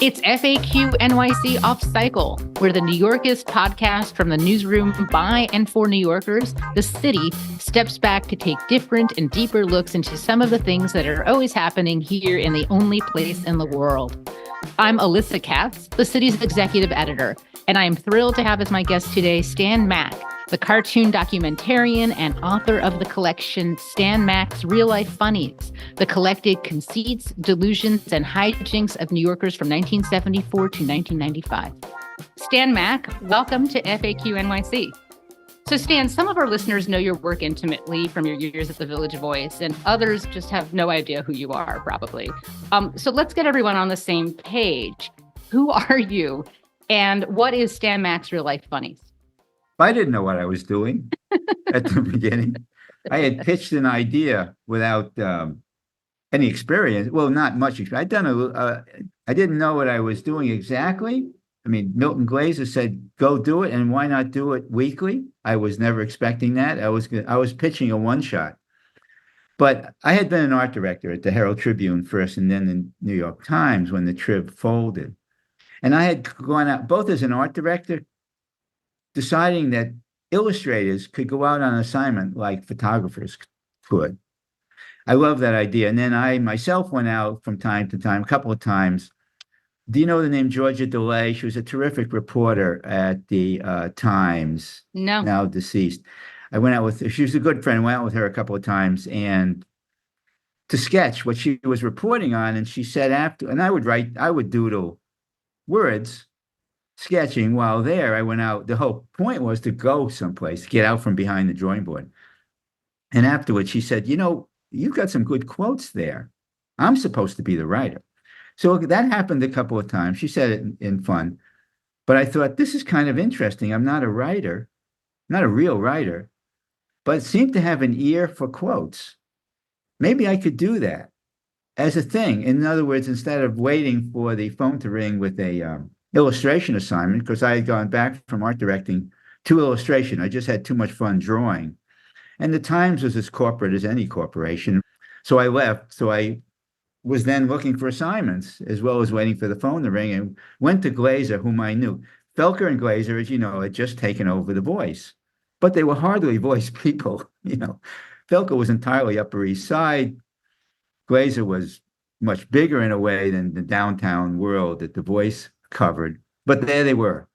It's FAQ NYC Off Cycle. We're the New Yorkist podcast from the newsroom by and for New Yorkers. The city steps back to take different and deeper looks into some of the things that are always happening here in the only place in the world. I'm Alyssa Katz, the city's executive editor, and I am thrilled to have as my guest today Stan Mack, the cartoon documentarian and author of the collection Stan Mack's Real-Life Funnies, the collected conceits, delusions, and hijinks of New Yorkers from 1974 to 1995. Stan Mack, welcome to FAQ NYC. So Stan, some of our listeners know your work intimately from your years at the Village Voice, and others just have no idea who you are, probably. So let's get everyone on the same page. Who are you, and what is Stan Mack's Real-Life Funnies? I didn't know what I was doing at the beginning. I had pitched an idea without any experience. Well, not much experience. I didn't know what I was doing exactly. I mean, Milton Glaser said, "Go do it," and why not do it weekly? I was never expecting that. I was pitching a one shot, but I had been an art director at the Herald Tribune first, and then the New York Times when the Trib folded, and I had gone out both as an art director, deciding that illustrators could go out on assignment like photographers could. I love that idea. And then I myself went out from time to time, a couple of times. Do you know the name Georgia DeLay? She was a terrific reporter at the Times. No. Now deceased. I went out with her. She was a good friend. I went out with her a couple of times and to sketch what she was reporting on. And she said after, and I would doodle words, sketching while there. I went out. The whole point was to go someplace, get out from behind the drawing board. And afterwards, she said, "You know, you've got some good quotes there. I'm supposed to be the writer." So that happened a couple of times. She said it in fun. But I thought, this is kind of interesting. I'm not a writer, not a real writer, but seemed to have an ear for quotes. Maybe I could do that as a thing. In other words, instead of waiting for the phone to ring with a illustration assignment, because I had gone back from art directing to illustration. I just had too much fun drawing. And the Times was as corporate as any corporation. So I left. So I was then looking for assignments as well as waiting for the phone to ring, and went to Glaser, whom I knew. Felker and Glaser, as you know, had just taken over the Voice, but they were hardly Voice people. You know, Felker was entirely Upper East Side. Glaser was much bigger in a way than the downtown world that the Voice covered, but there they were.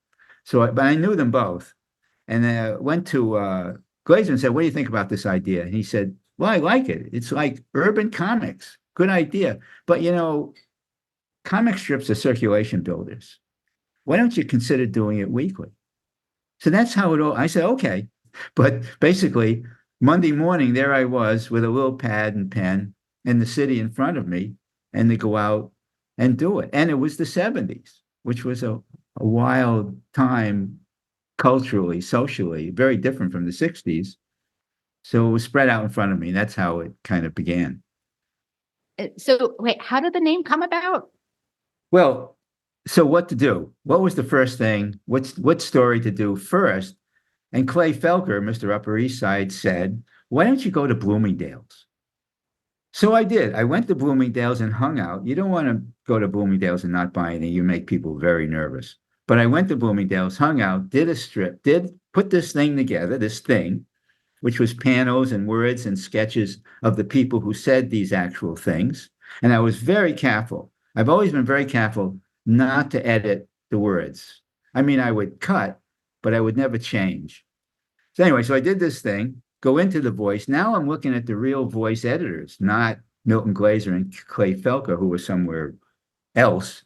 So, but I knew them both, and I went to Glaser and said, "What do you think about this idea?" And he said, "Well, I like it. It's like urban comics. Good idea. But you know, comic strips are circulation builders. Why don't you consider doing it weekly?" So that's how it all. I said, "Okay," but basically Monday morning, there I was with a little pad and pen and the city in front of me, and to go out and do it. And it was the 70s. Which was a wild time culturally, socially, very different from the 60s. So it was spread out in front of me. That's how it kind of began. So wait, how did the name come about? Well, so what to do? What was the first thing? What story to do first? And Clay Felker, Mr. Upper East Side, said, "Why don't you go to Bloomingdale's?" So I did. I went to Bloomingdale's and hung out. You don't want to go to Bloomingdale's and not buy anything. You make people very nervous. But I went to Bloomingdale's, hung out, did a strip, put this thing together, this thing, which was panels and words and sketches of the people who said these actual things. And I was very careful. I've always been very careful not to edit the words. I mean, I would cut, but I would never change. So anyway, so I did this thing. Go into the Voice. Now I'm looking at the real Voice editors, not Milton Glaser and Clay Felker, who were somewhere else.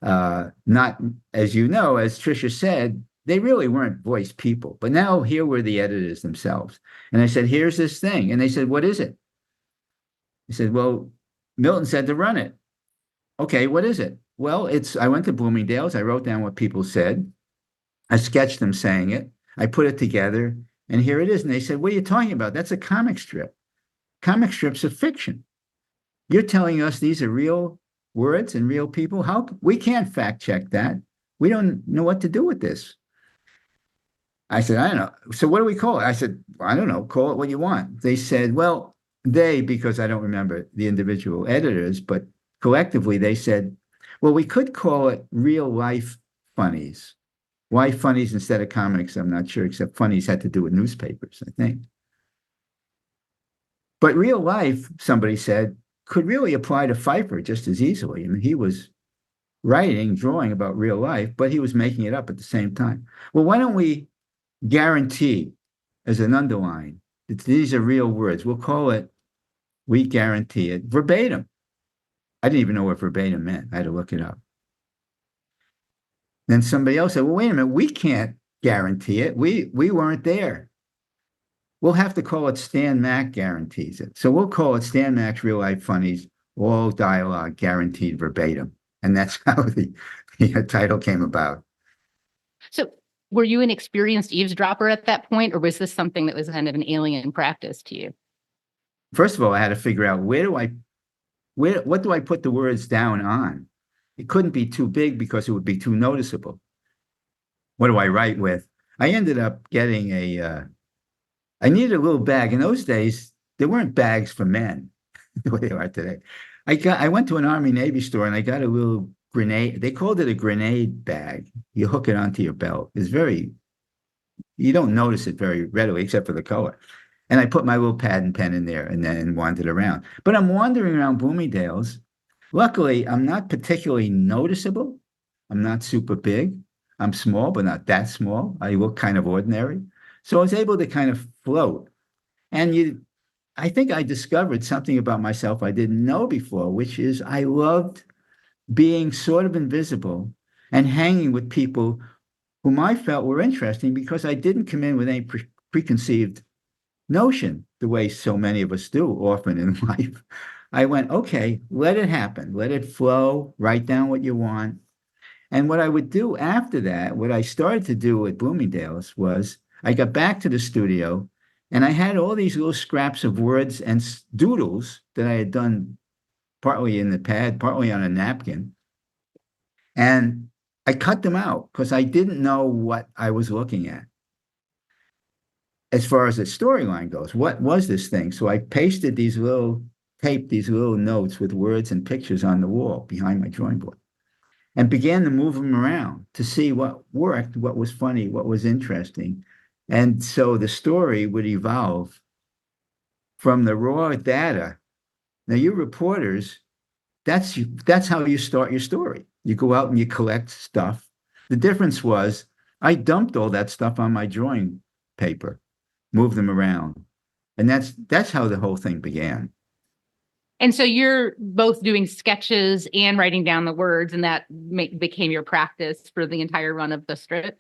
Not, as you know, as Tricia said, they really weren't Voice people. But now here were the editors themselves. And I said, "Here's this thing." And they said, "What is it?" I said, "Well, Milton said to run it." "Okay, what is it?" "Well, I went to Bloomingdale's. I wrote down what people said. I sketched them saying it. I put it together. And here it is." And they said, "What are you talking about? That's a comic strip. Comic strips are fiction. You're telling us these are real words and real people? We can't fact check that. We don't know what to do with this." I said, "I don't know. So what do we call it?" I said, "I don't know. Call it what you want." They said, well, because I don't remember the individual editors, but collectively they said, Well, we could call it real life funnies. Why funnies instead of comics? I'm not sure, except funnies had to do with newspapers, I think. But real life, somebody said, could really apply to Pfeiffer just as easily. I mean, he was writing, drawing about real life, but he was making it up at the same time. Well, why don't we guarantee as an underline that these are real words? We'll call it, we guarantee it, verbatim. I didn't even know what verbatim meant. I had to look it up. Then somebody else said, well, wait a minute, we can't guarantee it. We weren't there. We'll have to call it Stan Mack guarantees it. So we'll call it Stan Mack's Real Life Funnies, all dialogue guaranteed verbatim. And that's how the title came about. So were you an experienced eavesdropper at that point, or was this something that was kind of an alien practice to you? First of all, I had to figure out what do I put the words down on? It couldn't be too big because it would be too noticeable. What do I write with? I ended up getting I needed a little bag. In those days, there weren't bags for men the way they are today. I went to an Army Navy store and I got a little grenade. They called it a grenade bag. You hook it onto your belt. You don't notice it very readily, except for the color. And I put my little pad and pen in there and then wandered around. But I'm wandering around Bloomingdale's. Luckily, I'm not particularly noticeable. I'm not super big. I'm small, but not that small. I look kind of ordinary. So I was able to kind of float. And I think I discovered something about myself I didn't know before, which is I loved being sort of invisible and hanging with people whom I felt were interesting because I didn't come in with any preconceived notion the way so many of us do often in life. I went, okay, let it happen. Let it flow. Write down what you want. And what I would do after that, what I started to do at Bloomingdale's was I got back to the studio and I had all these little scraps of words and doodles that I had done partly in the pad, partly on a napkin. And I cut them out because I didn't know what I was looking at. As far as the storyline goes, what was this thing? So I taped these little notes with words and pictures on the wall behind my drawing board and began to move them around to see what worked, what was funny, what was interesting. And so the story would evolve from the raw data. Now, you reporters, that's how you start your story. You go out and you collect stuff. The difference was I dumped all that stuff on my drawing paper, moved them around. And that's how the whole thing began. And so you're both doing sketches and writing down the words, and that became your practice for the entire run of the strip?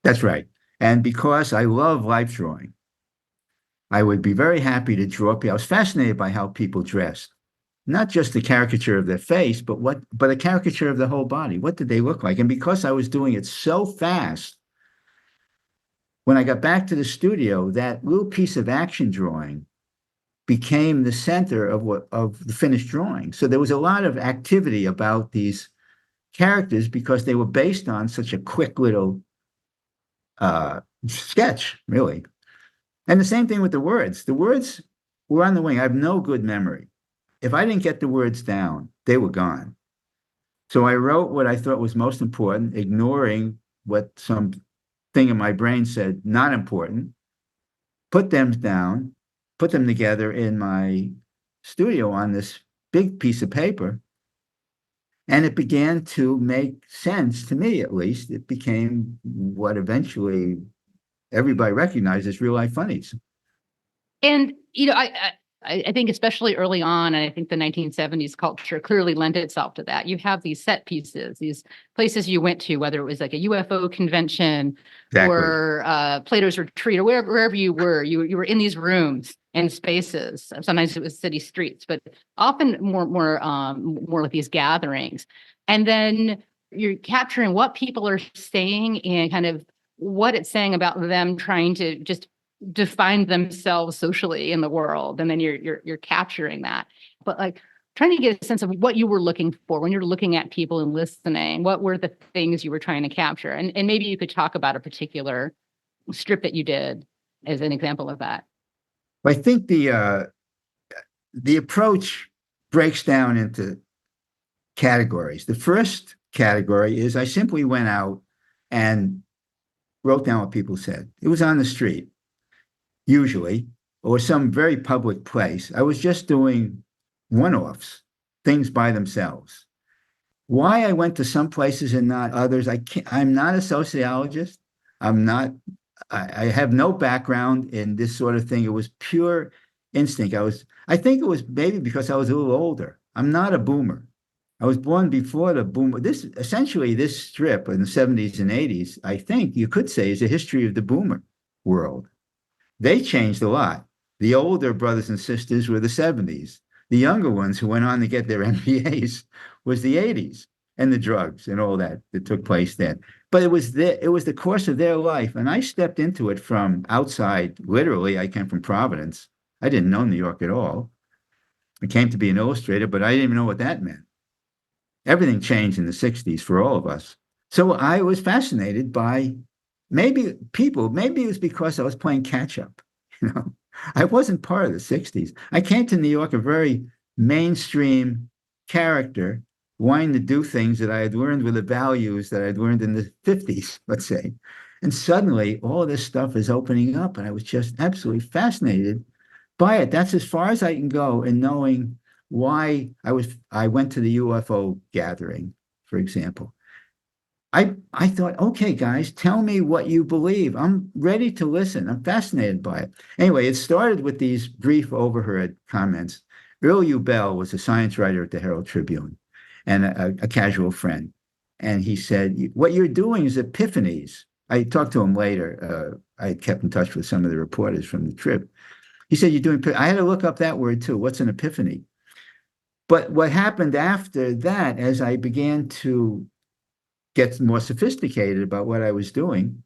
That's right. And because I love life drawing, I would be very happy to draw people. I was fascinated by how people dressed. Not just the caricature of their face, but a caricature of the whole body. What did they look like? And because I was doing it so fast, when I got back to the studio, that little piece of action drawing became the center of the finished drawing. So there was a lot of activity about these characters because they were based on such a quick little sketch, really. And the same thing with the words. The words were on the wing. I have no good memory. If I didn't get the words down, they were gone. So I wrote what I thought was most important, ignoring what some thing in my brain said not important, put them down, put them together in my studio on this big piece of paper. And it began to make sense to me, at least. It became what eventually everybody recognized as Real Life Funnies. And, I think especially early on, and I think the 1970s culture clearly lent itself to that. You have these set pieces, these places you went to, whether it was like a UFO convention or Plato's Retreat or wherever you were in these rooms and spaces. Sometimes it was city streets, but often more like these gatherings. And then you're capturing what people are saying and kind of what it's saying about them trying to just define themselves socially in the world, and then you're capturing that. But like trying to get a sense of what you were looking for when you're looking at people and listening, what were the things you were trying to capture, and maybe you could talk about a particular strip that you did as an example of that. I think the approach breaks down into categories. The first category is I simply went out and wrote down what people said. It was on the street, usually, or some very public place. I was just doing one-offs, things by themselves. Why I went to some places and not others, I'm not a sociologist. I have no background in this sort of thing. It was pure instinct. I think it was maybe because I was a little older. I'm not a boomer. I was born before the boomer. This strip in the 70s and 80s, I think you could say, is a history of the boomer world. They changed a lot. The older brothers and sisters were the 70s. The younger ones who went on to get their MBAs was the 80s, and the drugs and all that took place then. But it was the course of their life. And I stepped into it from outside. Literally, I came from Providence. I didn't know New York at all. I came to be an illustrator, but I didn't even know what that meant. Everything changed in the 60s for all of us. So I was fascinated by maybe it was because I was playing catch up. I wasn't part of the 60s. I came to New York a very mainstream character, wanting to do things that I had learned with the values that I'd learned in the 50s, let's say. And suddenly all this stuff is opening up, and I was just absolutely fascinated by it. That's as far as I can go in knowing why I went to the UFO gathering, for example. I thought, okay, guys, tell me what you believe. I'm ready to listen. I'm fascinated by it. Anyway, it started with these brief overheard comments. Earl Ubell was a science writer at the Herald Tribune and a casual friend. And he said, what you're doing is epiphanies. I talked to him later. I kept in touch with some of the reporters from the trip. He said, you're doing, I had to look up that word too. What's an epiphany? But what happened after that, as I began to get more sophisticated about what I was doing,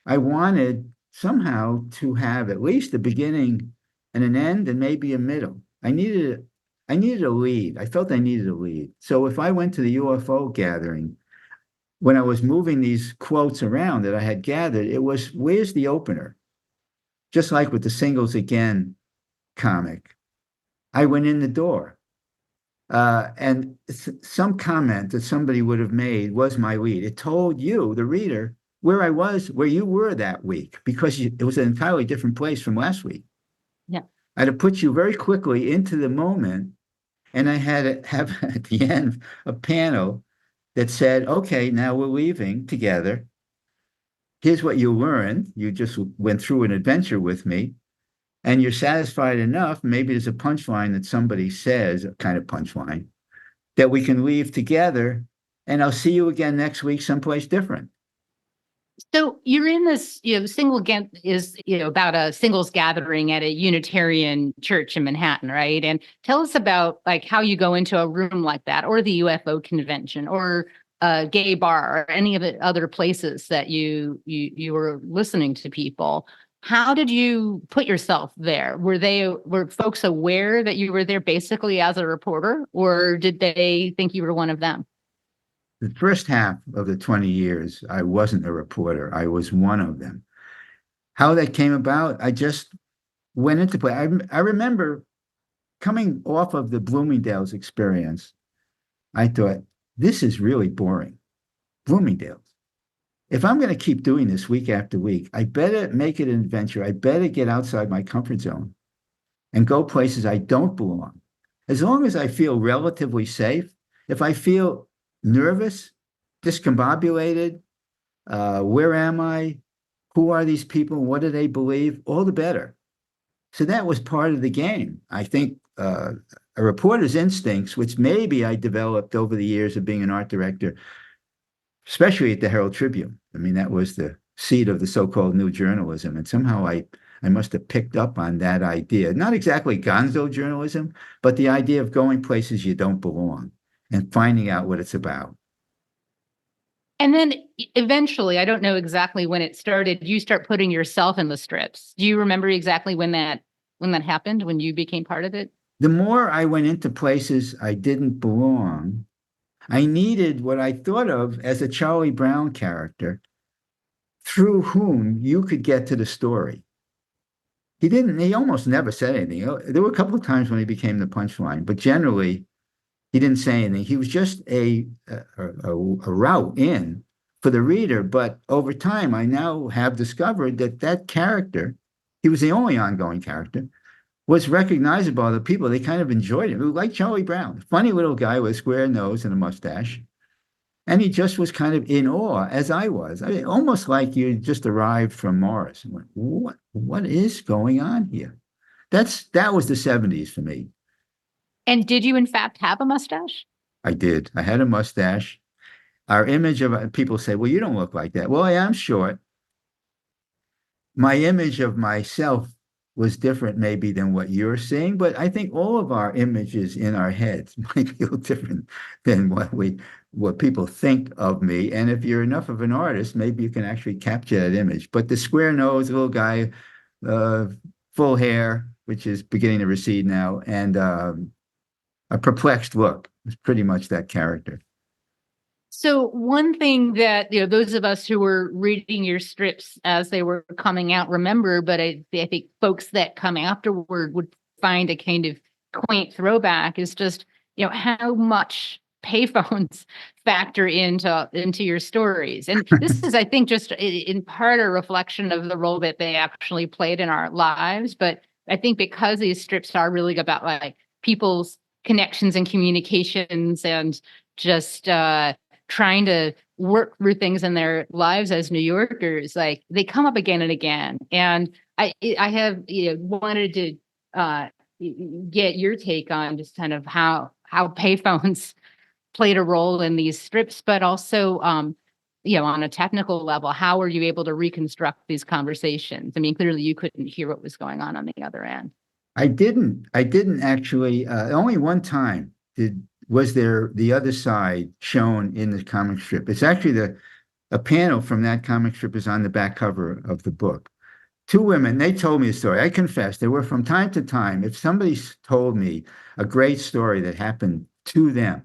I wanted somehow to have at least a beginning and an end and maybe a middle. I needed a lead. I felt I needed a lead. So if I went to the UFO gathering, when I was moving these quotes around that I had gathered, it was, where's the opener? Just like with the Singles Again comic, I went in the door. And some comment that somebody would have made was my lead. It told you, the reader, where I was, where you were that week, because it was an entirely different place from last week. Yeah. I had to put you very quickly into the moment, and I had to have at the end a panel that said, okay, now we're leaving together. Here's what you learned. You just went through an adventure with me. And you're satisfied enough, maybe there's a punchline that somebody says, a kind of punchline, that we can leave together, and I'll see you again next week someplace different. So you're in this, single again is, about a singles gathering at a Unitarian church in Manhattan, right? And tell us about like how you go into a room like that, or the UFO convention, or a gay bar, or any of the other places that you were listening to people. How did you put yourself there? Were folks aware that you were there basically as a reporter, or did they think you were one of them? The first half of the 20 years, I wasn't a reporter. I was one of them. How that came about, I just went into play. I remember coming off of the Bloomingdale's experience, I thought, this is really boring. Bloomingdale's. If I'm going to keep doing this week after week, I better make it an adventure. I better get outside my comfort zone and go places I don't belong. As long as I feel relatively safe, if I feel nervous, discombobulated, where am I? Who are these people? What do they believe? All the better. So that was part of the game. I think a reporter's instincts, which maybe I developed over the years of being an art director, especially at the Herald Tribune. I mean, that was the seat of the so-called new journalism. And somehow I must have picked up on that idea. Not exactly gonzo journalism, but the idea of going places you don't belong and finding out what it's about. And then eventually, I don't know exactly when it started, you start putting yourself in the strips. Do you remember exactly when that happened, when you became part of it? The more I went into places I didn't belong, I needed what I thought of as a Charlie Brown character through whom you could get to the story. He almost never said anything. There were a couple of times when he became the punchline, but generally He didn't say anything. He was just a route in for the reader. But over time, I now have discovered that that character, he was the only ongoing character, was recognizable to people. They kind of enjoyed him. It was like Charlie Brown, funny little guy with a square nose and a mustache. And he just was kind of in awe, as I was. I mean, almost like you just arrived from Mars and went, what is going on here? That was the 70s for me. And did you, in fact, have a mustache? I did. I had a mustache. Our image of people say, well, you don't look like that. Well, I am short. My image of myself was different maybe than what you're seeing, but I think all of our images in our heads might be a little different than what people think of me. And if you're enough of an artist, maybe you can actually capture that image. But the square nose, little guy, full hair, which is beginning to recede now, and a perplexed look is pretty much that character. So one thing that, those of us who were reading your strips as they were coming out remember, but I think folks that come afterward would find a kind of quaint throwback is just, how much payphones factor into your stories. And this is, I think, just in part a reflection of the role that they actually played in our lives. But I think because these strips are really about like people's connections and communications and just trying to work through things in their lives as New Yorkers, like they come up again and again. And I have wanted to get your take on just kind of how payphones played a role in these strips, but also on a technical level, how were you able to reconstruct these conversations? I mean, clearly you couldn't hear what was going on the other end. I didn't actually. Only one time was there the other side shown in the comic strip. It's actually a panel from that comic strip is on the back cover of the book. Two women, they told me a story. I confess, they were from time to time, if somebody told me a great story that happened to them,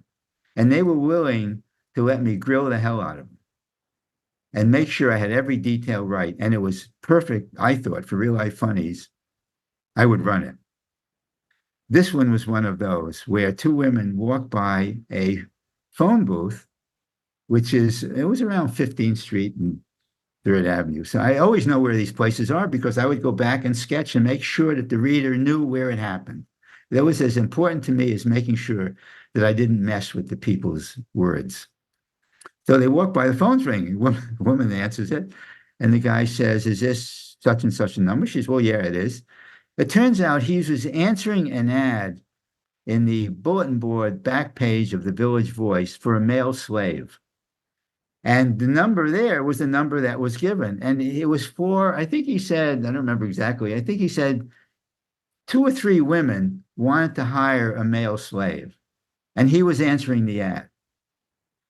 and they were willing to let me grill the hell out of them and make sure I had every detail right, and it was perfect, I thought, for real life funnies, I would run it. This one was one of those where two women walked by a phone booth, it was around 15th Street and 3rd Avenue. So I always know where these places are because I would go back and sketch and make sure that the reader knew where it happened. That was as important to me as making sure that I didn't mess with the people's words. So they walk by, the phone's ringing. The woman answers it. And the guy says, is this such and such a number? She says, well, yeah, it is. It turns out he was answering an ad in the bulletin board back page of the Village Voice for a male slave. And the number there was the number that was given. And it was for, I think he said, I don't remember exactly, I think he said 2 or 3 women wanted to hire a male slave. And he was answering the ad.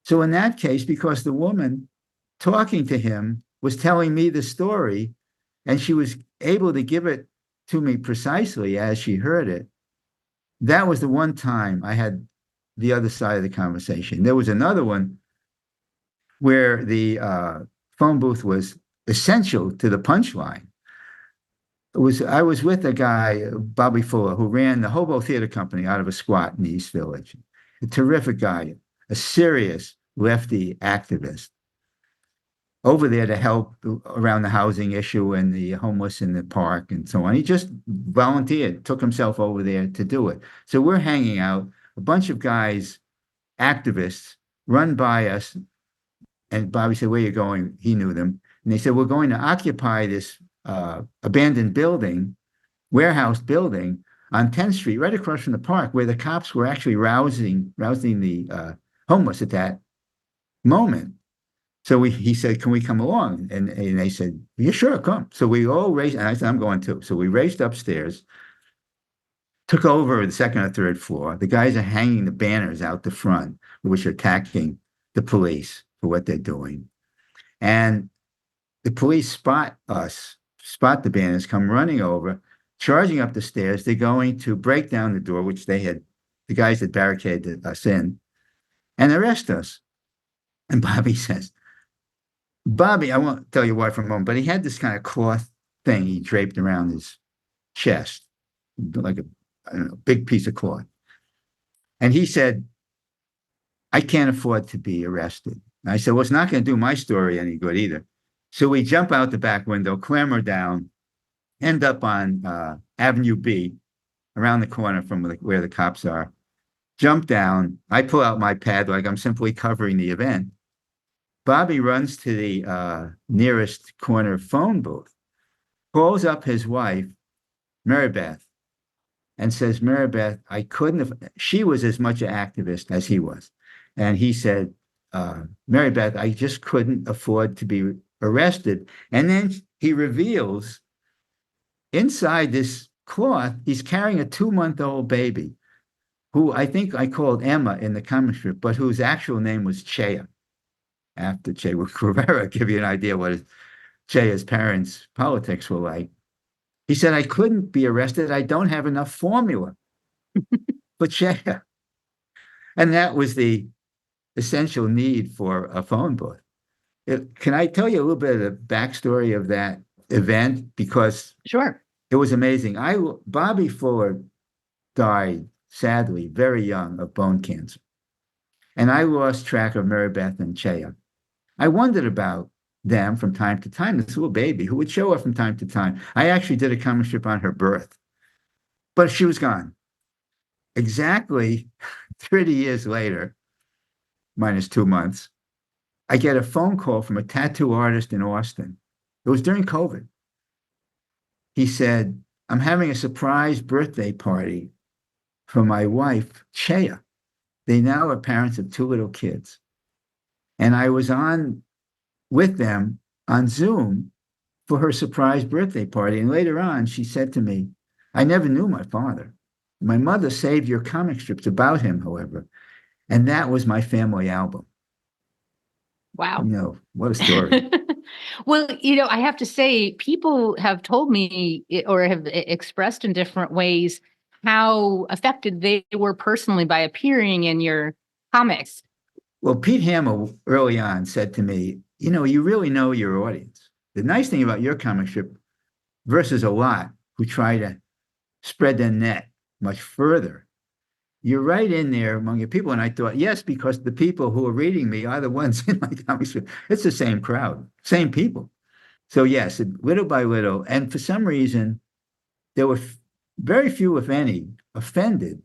So in that case, because the woman talking to him was telling me the story, and she was able to give it to me precisely as she heard it, that was the one time I had the other side of the conversation. There was another one where the phone booth was essential to the punchline. I was with a guy, Bobby Fuller, who ran the Hobo Theater Company out of a squat in the East Village. A terrific guy, a serious lefty activist, over there to help around the housing issue and the homeless in the park and so on. He just volunteered, took himself over there to do it. So we're hanging out, a bunch of guys, activists, run by us. And Bobby said, where are you going? He knew them. And they said, we're going to occupy this abandoned building, warehouse building on 10th Street, right across from the park, where the cops were actually rousing the homeless at that moment. So he said, can we come along? And they said, yeah, sure, come. So we all raced, and I said, I'm going too. So we raced upstairs, took over the 2nd or 3rd floor. The guys are hanging the banners out the front, which are attacking the police for what they're doing. And the police spot the banners, come running over, charging up the stairs. They're going to break down the door, which the guys had barricaded us in, and arrest us. And Bobby says, I won't tell you why for a moment, but he had this kind of cloth thing he draped around his chest, like a big piece of cloth. And he said, I can't afford to be arrested. And I said, well, it's not going to do my story any good either. So we jump out the back window, clamber down, end up on Avenue B, around the corner from where the cops are. Jump down. I pull out my pad like I'm simply covering the event. Bobby runs to the nearest corner phone booth, calls up his wife, Mary Beth, and says, Mary Beth, I couldn't have, she was as much an activist as he was. And he said, Mary Beth, I just couldn't afford to be arrested. And then he reveals inside this cloth, he's carrying a 2-month-old baby, who I think I called Emma in the comic strip, but whose actual name was Chea, after Che Guevara, give you an idea what Chea's parents' politics were like. He said, I couldn't be arrested. I don't have enough formula for Chea. And that was the essential need for a phone booth. Can I tell you a little bit of the backstory of that event? Because Sure. It was amazing. Bobby Fuller died, sadly, very young of bone cancer. And I lost track of Mary Beth and Chea. I wondered about them from time to time, this little baby who would show up from time to time. I actually did a comic strip on her birth, but she was gone. Exactly 30 years later, minus 2 months, I get a phone call from a tattoo artist in Austin. It was during COVID. He said, I'm having a surprise birthday party for my wife, Chea. They now are parents of 2 little kids. And I was on with them on Zoom for her surprise birthday party. And later on, she said to me, I never knew my father. My mother saved your comic strips about him, however. And that was my family album. Wow. What a story. Well, I have to say, people have told me or have expressed in different ways how affected they were personally by appearing in your comics. Well, Pete Hamill early on said to me, you really know your audience. The nice thing about your comic strip versus a lot who try to spread their net much further, you're right in there among your people. And I thought, yes, because the people who are reading me are the ones in my comic strip. It's the same crowd, same people. So yes, little by little. And for some reason, there were very few, if any, offended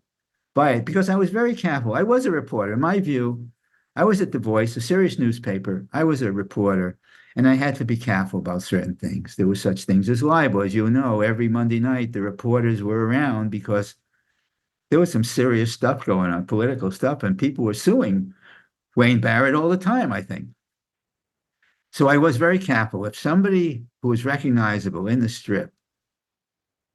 by it because I was very careful. I was a reporter. In my view, I was at The Voice, a serious newspaper. I was a reporter, and I had to be careful about certain things. There were such things as libel. As you know, every Monday night, the reporters were around because there was some serious stuff going on, political stuff, and people were suing Wayne Barrett all the time, I think. So I was very careful. If somebody who was recognizable in the strip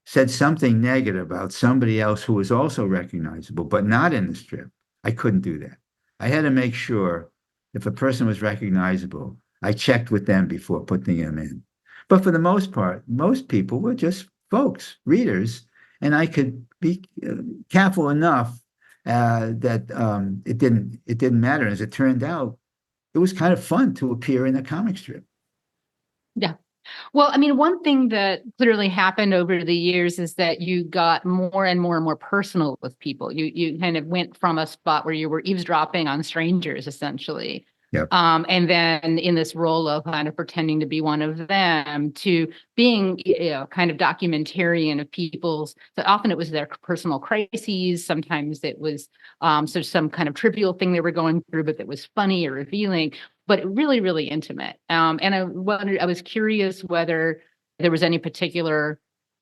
said something negative about somebody else who was also recognizable, but not in the strip, I couldn't do that. I had to make sure if a person was recognizable, I checked with them before putting them in. But for the most part, most people were just folks, readers, and I could be careful enough that it didn't matter. As it turned out, it was kind of fun to appear in a comic strip. Yeah. Well, I mean, one thing that clearly happened over the years is that you got more and more and more personal with people. You kind of went from a spot where you were eavesdropping on strangers, essentially. Yep. And then in this role of kind of pretending to be one of them to being kind of documentarian of people's, so often it was their personal crises. Sometimes it was some kind of trivial thing they were going through, but that was funny or revealing, but really, really intimate. And I was curious whether there was any particular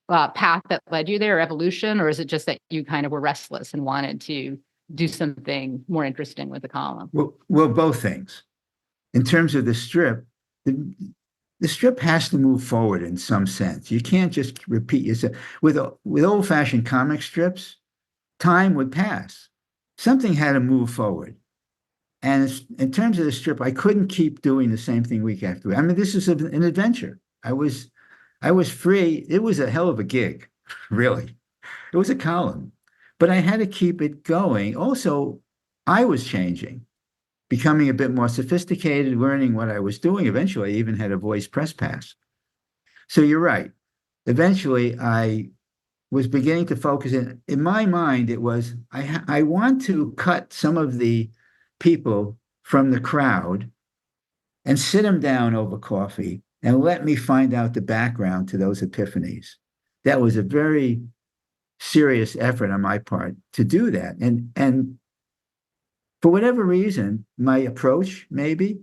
path that led you there, or evolution, or is it just that you kind of were restless and wanted to do something more interesting with the column? Well, both things. In terms of the strip, the strip has to move forward in some sense. You can't just repeat yourself. With old-fashioned comic strips, time would pass. Something had to move forward. And in terms of the strip, I couldn't keep doing the same thing week after week. I mean, this is an adventure. I was free. It was a hell of a gig, really. It was a column. But I had to keep it going. Also, I was changing, becoming a bit more sophisticated, learning what I was doing. Eventually, I even had a voice press pass. So you're right. Eventually, I was beginning to focus in my mind, it was, I want to cut some of the people from the crowd and sit them down over coffee and let me find out the background to those epiphanies. That was a very serious effort on my part to do that. And for whatever reason, my approach, maybe,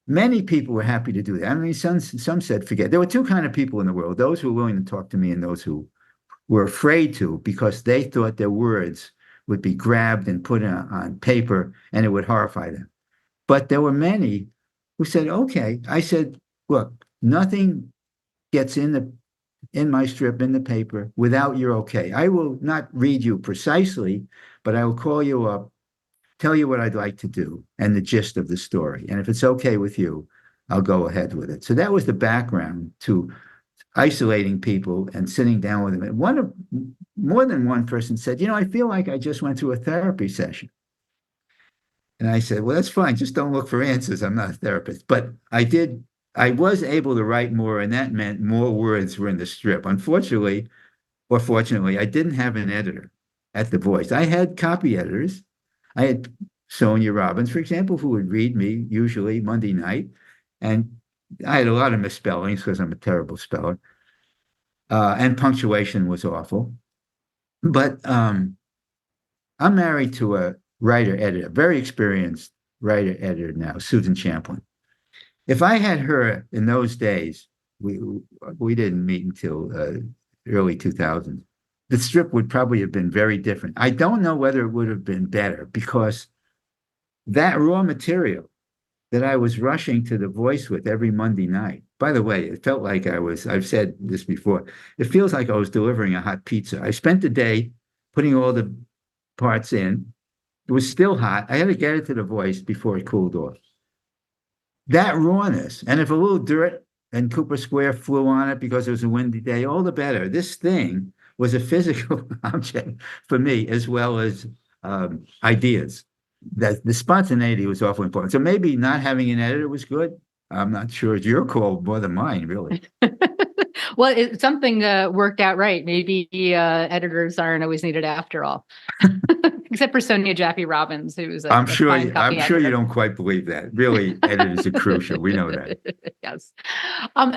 many people were happy to do that. I mean, some said, forget. There were two kinds of people in the world, those who were willing to talk to me and those who were afraid to because they thought their words would be grabbed and put on paper and it would horrify them. But there were many who said, okay. I said, look, nothing gets in my strip, in the paper, without your okay. I will not read you precisely, but I will call you up, tell you what I'd like to do and the gist of the story. And if it's okay with you, I'll go ahead with it. So that was the background to isolating people and sitting down with them. And more than one person said, I feel like I just went through a therapy session. And I said, well, that's fine. Just don't look for answers. I'm not a therapist. But I was able to write more, and that meant more words were in the strip. Unfortunately, or fortunately, I didn't have an editor at The Voice. I had copy editors. I had Sonia Robbins, for example, who would read me usually Monday night. And I had a lot of misspellings because I'm a terrible speller. And punctuation was awful. But I'm married to a writer-editor, very experienced writer-editor now, Susan Champlin. If I had her in those days, we didn't meet until early 2000s, the strip would probably have been very different. I don't know whether it would have been better because that raw material that I was rushing to The Voice with every Monday night. By the way, it felt like I've said this before, it feels like I was delivering a hot pizza. I spent the day putting all the parts in. It was still hot. I had to get it to The Voice before it cooled off. That rawness, and if a little dirt and Cooper Square flew on it because it was a windy day, all the better. This thing was a physical object for me as well as ideas. That the spontaneity was awfully important. So maybe not having an editor was good. I'm not sure. It's your call more than mine, really. Well, something worked out right. Maybe editors aren't always needed after all. Except for Sonia Jaffe Robbins, who's I'm sure you don't quite believe that. Really, editors are crucial. We know that. Yes.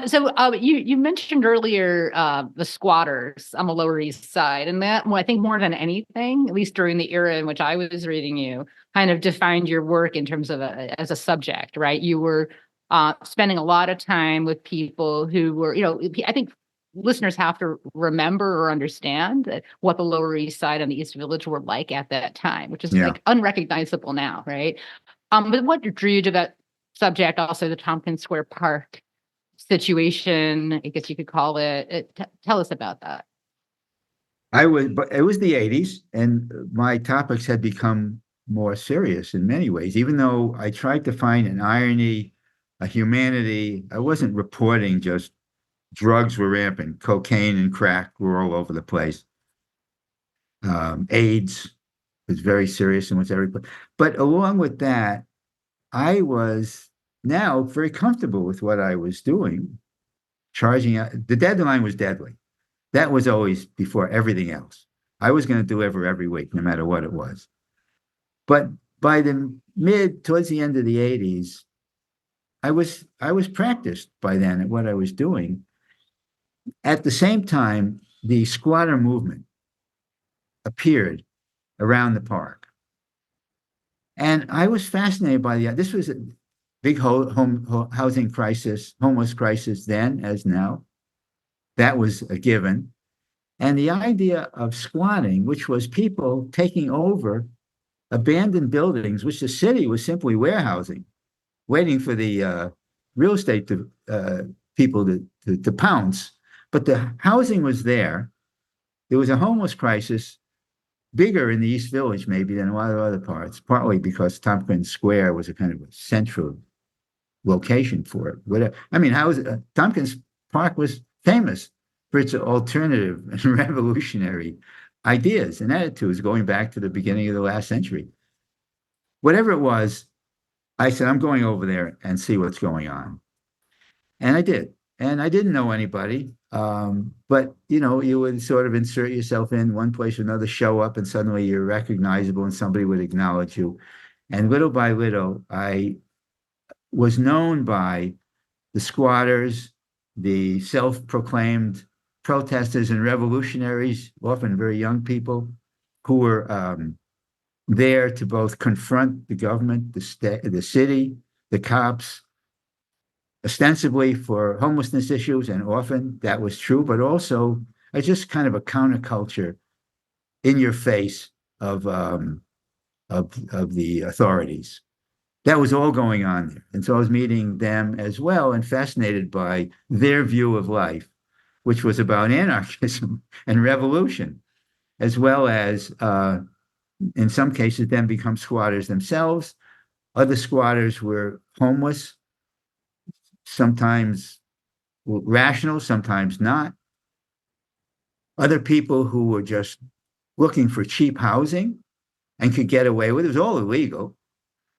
So you mentioned earlier the squatters on the Lower East Side, and that, well, I think more than anything, at least during the era in which I was reading you, kind of defined your work in terms of as a subject, right? You were spending a lot of time with people who were, I think listeners have to remember or understand what the Lower East Side and the East Village were like at that time, which is like unrecognizable now, right? But what drew you to that subject, also the Tompkins Square Park situation, I guess you could call it. Tell us about that. But it was the 80s, and my topics had become more serious in many ways, even though I tried to find an irony, a humanity. I wasn't reporting just drugs were rampant, cocaine and crack were all over the place. AIDS was very serious and was everybody. But along with that, I was now very comfortable with what I was doing, charging out. The deadline was deadly. That was always before everything else. I was going to deliver every week, no matter what it was. But by towards the end of the 80s, I was practiced by then at what I was doing. At the same time, the squatter movement appeared around the park. And I was fascinated by this was a big housing crisis, homeless crisis then as now. That was a given. And the idea of squatting, which was people taking over abandoned buildings, which the city was simply warehousing, waiting for the real estate people to pounce. But the housing was there. There was a homeless crisis, bigger in the East Village maybe than a lot of other parts, partly because Tompkins Square was a kind of a central location for it. Whatever. I mean, Tompkins Park was famous for its alternative and revolutionary ideas and attitudes going back to the beginning of the last century. Whatever it was, I said, I'm going over there and see what's going on. And I did. And I didn't know anybody. But, you would sort of insert yourself in one place or another, show up, and suddenly you're recognizable and somebody would acknowledge you. And little by little, I was known by the squatters, the self-proclaimed protesters and revolutionaries, often very young people, who were there to both confront the government, the city, the cops, ostensibly for homelessness issues, and often that was true, but also as just kind of a counterculture in your face of the authorities. That was all going on there. And so I was meeting them as well and fascinated by their view of life, which was about anarchism and revolution, as well as, in some cases, them become squatters themselves. Other squatters were homeless, sometimes rational, sometimes not. Other people who were just looking for cheap housing and could get away with it. It was all illegal,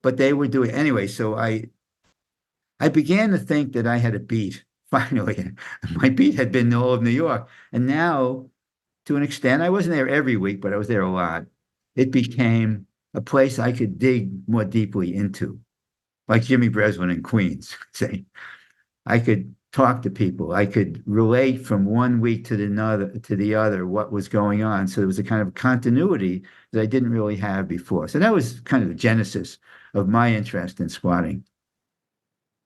but they were doing anyway. So I began to think that I had a beat. Finally, my beat had been all of New York, and now, to an extent, I wasn't there every week, but I was there a lot. It became a place I could dig more deeply into, like Jimmy Breslin in Queens. Say, I could talk to people. I could relate from one week to the other what was going on. So there was a kind of continuity that I didn't really have before. So that was kind of the genesis of my interest in squatting.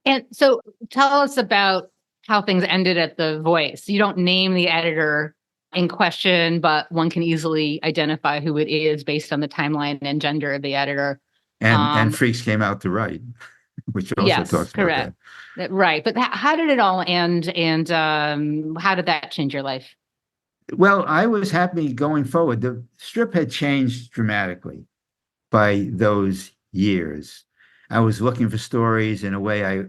And so tell us about how things ended at The Voice. You don't name the editor in question, but one can easily identify who it is based on the timeline and gender of the editor. And Freaks came out to write, which also yes, talks correct. about that. Right. But how did it all end? And how did that change your life? Well, I was happy going forward. The strip had changed dramatically by those years. I was looking for stories in a way I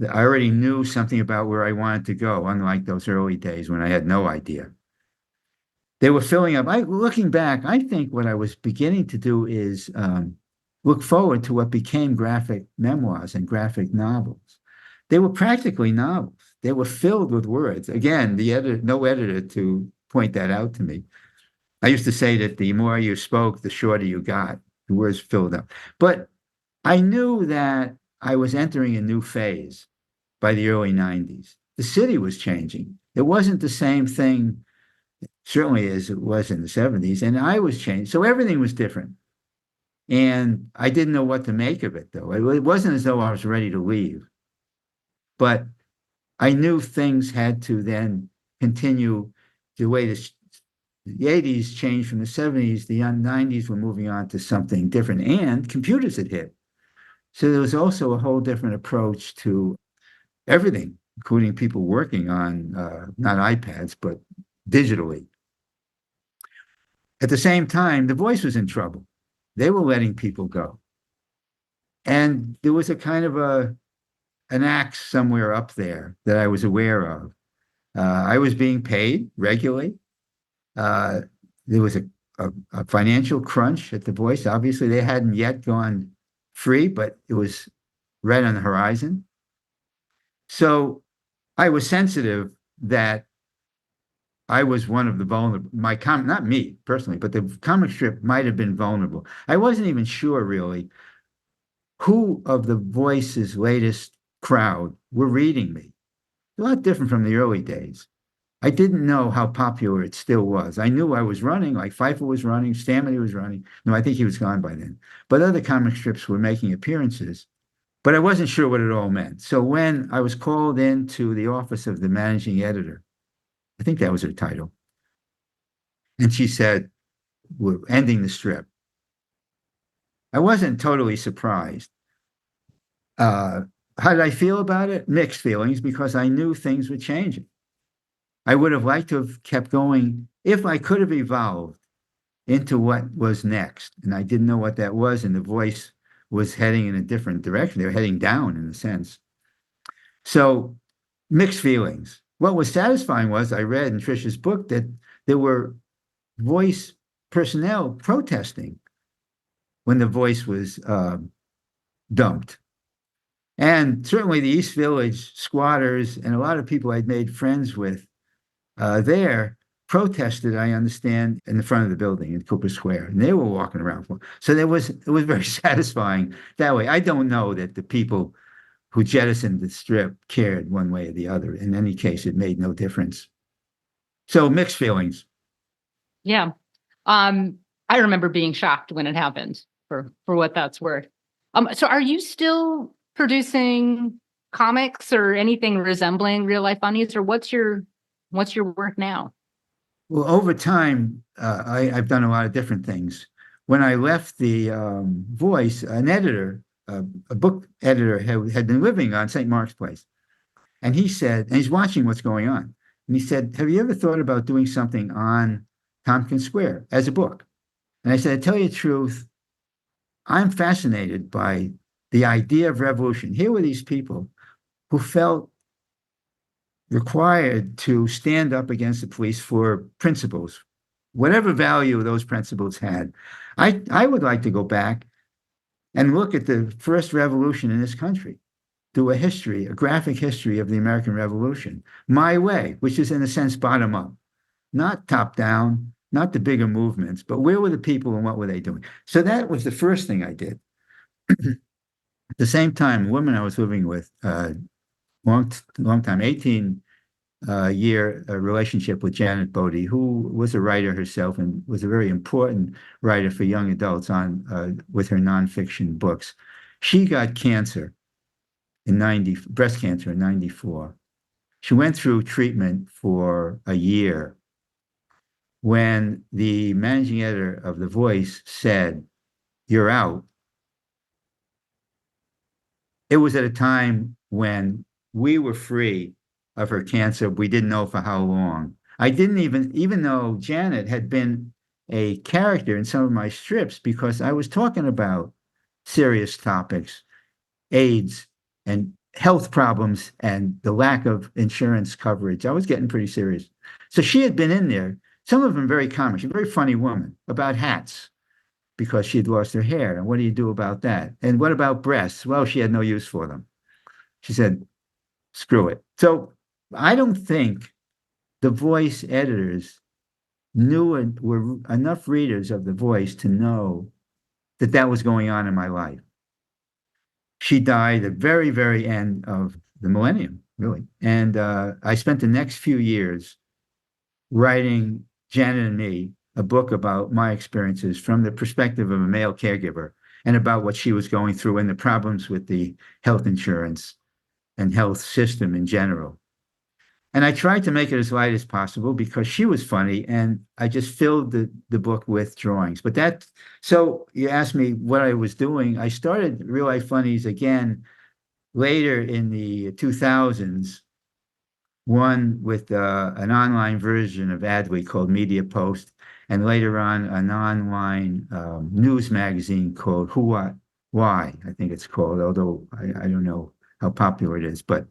already knew something about where I wanted to go, unlike those early days when I had no idea. They were filling up. Looking back, I think what I was beginning to do is look forward to what became graphic memoirs and graphic novels. They were practically novels. They were filled with words. Again, no editor to point that out to me. I used to say that the more you spoke, the shorter you got. The words filled up. But I knew that I was entering a new phase by the early 90s. The city was changing. It wasn't the same thing, certainly, as it was in the 70s, and I was changed. So everything was different. And I didn't know what to make of it, though. It wasn't as though I was ready to leave. But I knew things had to then continue the way the 80s changed from the 70s. The 90s were moving on to something different, and computers had hit. So there was also a whole different approach to everything, including people working on not iPads, but digitally. At the same time, The Voice was in trouble. They were letting people go. And there was a kind of an axe somewhere up there that I was aware of. I was being paid regularly. There was a financial crunch at The Voice. Obviously, they hadn't yet gone free, but it was right on the horizon. So I was sensitive that I was one of the vulnerable, not me personally, but the comic strip might have been vulnerable. I wasn't even sure really who of The Voice's latest crowd were reading me. A lot different from the early days. I didn't know how popular it still was. I knew I was running, like Pfeiffer was running, Stamety was running. No, I think he was gone by then. But other comic strips were making appearances, but I wasn't sure what it all meant. So when I was called into the office of the managing editor, I think that was her title, and she said, "We're ending the strip." I wasn't totally surprised. How did I feel about it? Mixed feelings, because I knew things were changing. I would have liked to have kept going if I could have evolved into what was next. And I didn't know what that was. And The Voice was heading in a different direction. They were heading down in a sense. So mixed feelings. What was satisfying was I read in Trisha's book that there were Voice personnel protesting when The Voice was dumped. And certainly the East Village squatters and a lot of people I'd made friends with there protested, I understand, in the front of the building in Cooper Square, and they were walking around. So it was very satisfying that way. I don't know that the people who jettisoned the strip cared one way or the other. In any case, it made no difference. So mixed feelings. Yeah. I remember being shocked when it happened, for what that's worth. So are you still producing comics or anything resembling real life funnies, or what's your work now? Well, over time, I've done a lot of different things. When I left the Voice, an editor, a book editor, had been living on St. Mark's Place. And he said, and he's watching what's going on. And he said, have you ever thought about doing something on Tompkins Square as a book? And I said, to tell you the truth, I'm fascinated by the idea of revolution. Here were these people who felt required to stand up against the police for principles, whatever value those principles had. I would like to go back and look at the first revolution in this country, do a graphic history of the American Revolution, my way, which is in a sense bottom up, not top down, not the bigger movements, but where were the people and what were they doing? So that was the first thing I did. At the same time, a woman I was living with, long time, 18-year relationship with Janet Bodie, who was a writer herself and was a very important writer for young adults with her nonfiction books. She got cancer breast cancer in 94. She went through treatment for a year. When the managing editor of The Voice said, "You're out," it was at a time when we were free of her cancer. We didn't know for how long. I didn't even though Janet had been a character in some of my strips, because I was talking about serious topics, AIDS and health problems and the lack of insurance coverage. I was getting pretty serious. So she had been in there, some of them very comic. She's a very funny woman, about hats, because she had lost her hair. And what do you do about that? And what about breasts? Well, she had no use for them. She said, screw it. So I don't think the Voice editors knew and were enough readers of The Voice to know that that was going on in my life. She died at the very, very end of the millennium, really. And I spent the next few years writing Janet and me a book about my experiences from the perspective of a male caregiver, and about what she was going through and the problems with the health insurance and health system in general. And I tried to make it as light as possible because she was funny, and I just filled the book with drawings. So you asked me what I was doing. I started Real Life Funnies again later in the 2000s, one with an online version of Adweek called Media Post, and later on an online news magazine called Who, What, Why, I think it's called, although I don't know how popular it is. But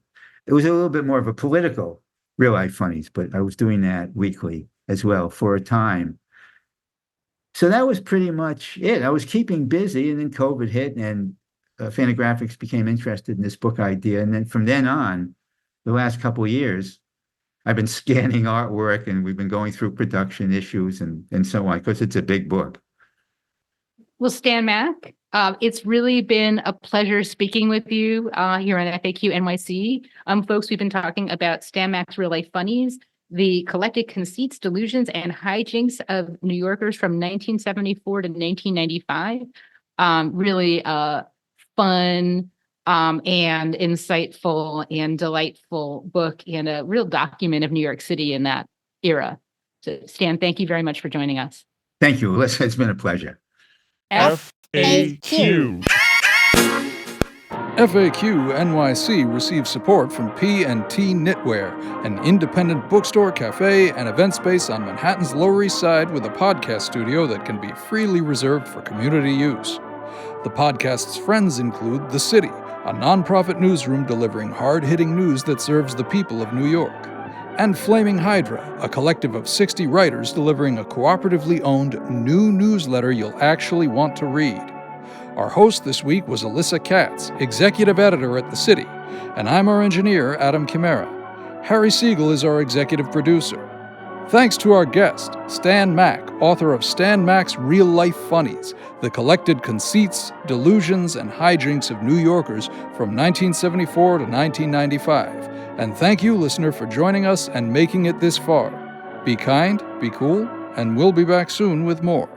it was a little bit more of a political Real Life Funnies, but I was doing that weekly as well for a time. So that was pretty much it. I was keeping busy, and then COVID hit, and Fantagraphics became interested in this book idea. And then from then on, the last couple of years, I've been scanning artwork, and we've been going through production issues and so on, because it's a big book. Well, Stan Mack, it's really been a pleasure speaking with you here on FAQ NYC. Folks, we've been talking about Stan Mack's Real Life Funnies, the Collected Conceits, Delusions, and Hijinks of New Yorkers from 1974 to 1995. Really fun and insightful and delightful book, and a real document of New York City in that era. So, Stan, thank you very much for joining us. Thank you, Alyssa. It's been a pleasure. FAQ. FAQ NYC receives support from P&T Knitwear, an independent bookstore, cafe, and event space on Manhattan's Lower East Side with a podcast studio that can be freely reserved for community use. The podcast's friends include The City, a nonprofit newsroom delivering hard-hitting news that serves the people of New York, and Flaming Hydra, a collective of 60 writers delivering a cooperatively owned new newsletter you'll actually want to read. Our host this week was Alyssa Katz, executive editor at The City, and I'm our engineer, Adam Chimera. Harry Siegel is our executive producer. Thanks to our guest, Stan Mack, author of Stan Mack's Real Life Funnies, the collected conceits, delusions, and hijinks of New Yorkers from 1974 to 1995. And thank you, listener, for joining us and making it this far. Be kind, be cool, and we'll be back soon with more.